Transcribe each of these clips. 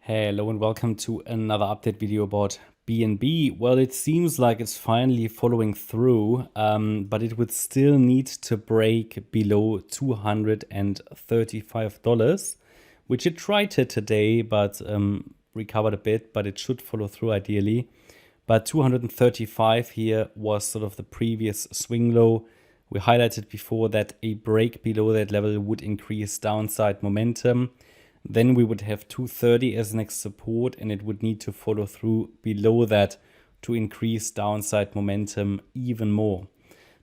Hello and welcome to another update video about BNB. Well, it seems like it's finally following through, but it would still need to break below $235, which it tried to today, but recovered a bit, but it should follow through ideally. But 235 here was sort of the previous swing low. We highlighted before that a break below that level would increase downside momentum. Then we would have 230 as next support, and it would need to follow through below that to increase downside momentum even more.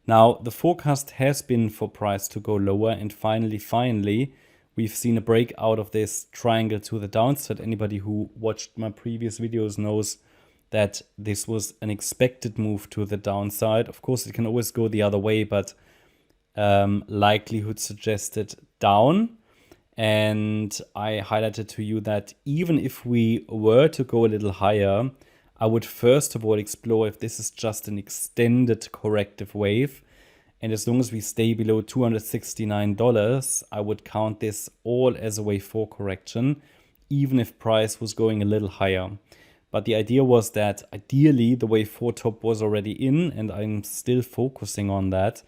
Now, the forecast has been for price to go lower, and finally, we've seen a break out of this triangle to the downside. Anybody who watched my previous videos knows that this was an expected move to the downside. Of course, it can always go the other way, but likelihood suggested down. And I highlighted to you that even if we were to go a little higher, I would first of all explore if this is just an extended corrective wave. And as long as we stay below $269, I would count this all as a wave 4 correction, even if price was going a little higher. But the idea was that ideally the wave 4 top was already in, and I'm still focusing on that,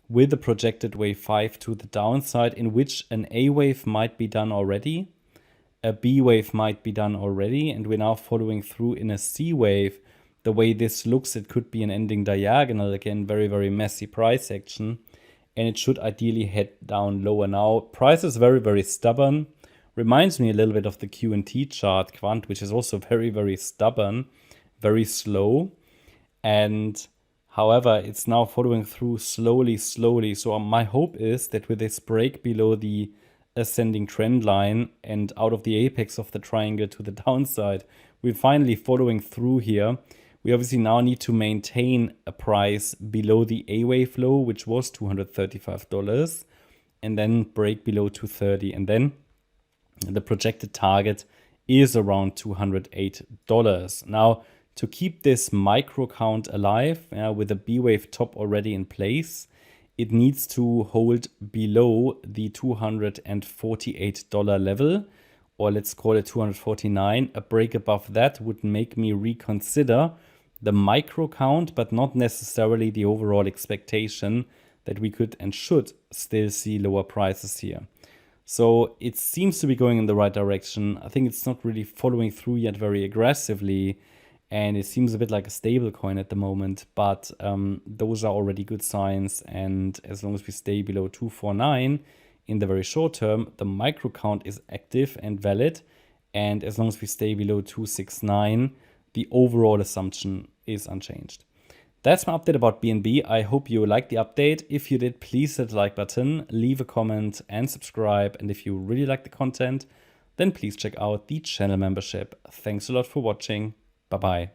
with a projected wave 5 to the downside, in which an A wave might be done already, a B wave might be done already, and we're now following through in a C wave. The way this looks, it could be an ending diagonal, again, very, very messy price action, and it should ideally head down lower. Now, price is very, very stubborn. Reminds me a little bit of the Q&T chart, Quant, which is also very, very stubborn, very slow, and however, it's now following through slowly. So my hope is that with this break below the ascending trend line and out of the apex of the triangle to the downside, we're finally following through here. We obviously now need to maintain a price below the A wave low, which was $235, and then break below 230. And then the projected target is around $208. Now, to keep this micro count alive, with a B wave top already in place, it needs to hold below the $248 level, or let's call it 249. A break above that would make me reconsider the micro count, but not necessarily the overall expectation that we could and should still see lower prices here. So it seems to be going in the right direction. I think it's not really following through yet very aggressively, and it seems a bit like a stable coin at the moment, but those are already good signs. And as long as we stay below 249 in the very short term, the micro count is active and valid. And as long as we stay below 269, the overall assumption is unchanged. That's my update about BNB. I hope you liked the update. If you did, please hit the like button, leave a comment and subscribe. And if you really like the content, then please check out the channel membership. Thanks a lot for watching. Bye-bye.